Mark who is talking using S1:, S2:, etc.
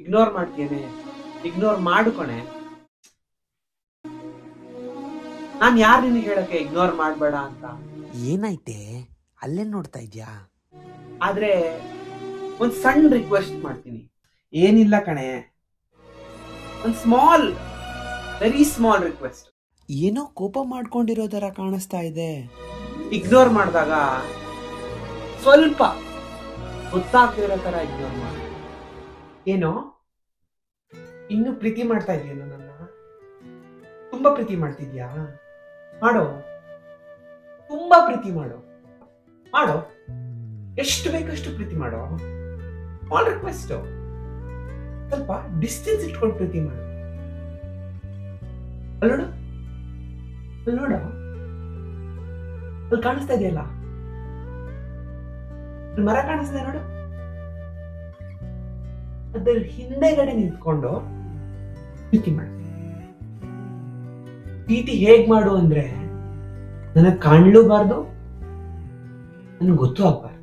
S1: Ignore ಮಾಡ್ತೇನೆ, ignore ಮಾಡ್ಕೊಣೆ. ನಾನ್ ಯಾರು ನಿನಗೆ ಹೇಳಕ್ಕೆ ಇಗ್ನೋರ್ ಮಾಡ್ಬೇಡ ಅಂತ?
S2: ಏನಾಯ್ತೆ? ಅಲ್ಲೇನ್ ನೋಡ್ತಾ ಇದ್ಯಾ?
S1: ಆದ್ರೆ ಒಂದ್ ಸಣ್ಣ ರಿಕ್ವೆಸ್ಟ್ ಮಾಡ್ತೀನಿ. ಏನಿಲ್ಲ ಕಣೆ, ಒಂದ್ ಸ್ಮಾಲ್, ವೆರಿ ಸ್ಮಾಲ್ ರಿಕ್ವೆಸ್ಟ್.
S2: ಏನೋ ಕೋಪ ಮಾಡ್ಕೊಂಡಿರೋ ತರ ಕಾಣಿಸ್ತಾ ಇದೆ.
S1: ಇಗ್ನೋರ್ ಮಾಡಿದಾಗ ಸ್ವಲ್ಪ ಗೊತ್ತಾಗ್ತಿರೋ ತರ ಇಗ್ನೋರ್ ಮಾಡಿ. ಏನೋ ಇನ್ನು ಪ್ರೀತಿ ಮಾಡ್ತಾ ಇದೆಯೇನೋ ನನ್ನ? ತುಂಬಾ ಪ್ರೀತಿ ಮಾಡ್ತಿದ್ಯಾ? ಮಾಡೋ, ತುಂಬಾ ಪ್ರೀತಿ ಮಾಡೋ, ಮಾಡೋ, ಎಷ್ಟು ಬೇಕಷ್ಟು ಪ್ರೀತಿ ಮಾಡೋ. ಸ್ಮಾಲ್ ರಿಕ್ವೆಸ್ಟ್, ಸ್ವಲ್ಪ ಡಿಸ್ಟೆನ್ಸ್ ಇಟ್ಕೊಂಡು ಪ್ರೀತಿ ಮಾಡು. ಅಲ್ಲೋಡು, ಅಲ್ಲಿ ನೋಡ, ಅಲ್ಲಿ ಕಾಣಿಸ್ತಾ ಇದೆಯಲ್ಲ, ಮರ ಕಾಣಿಸ್ತಾ ನೋಡು, ಅದ್ರ ಹಿಂದೆಗಡೆ ನಿಂತ್ಕೊಂಡು ಪ್ರೀತಿ ಮಾಡು. ಪ್ರೀತಿ ಹೇಗ್ ಮಾಡು ಅಂದ್ರೆ, ನನಗ್ ಕಾಣ್ಲೂಬಾರ್ದು, ನನ್ಗೆ ಗೊತ್ತು ಆಗ್ಬಾರ್ದು.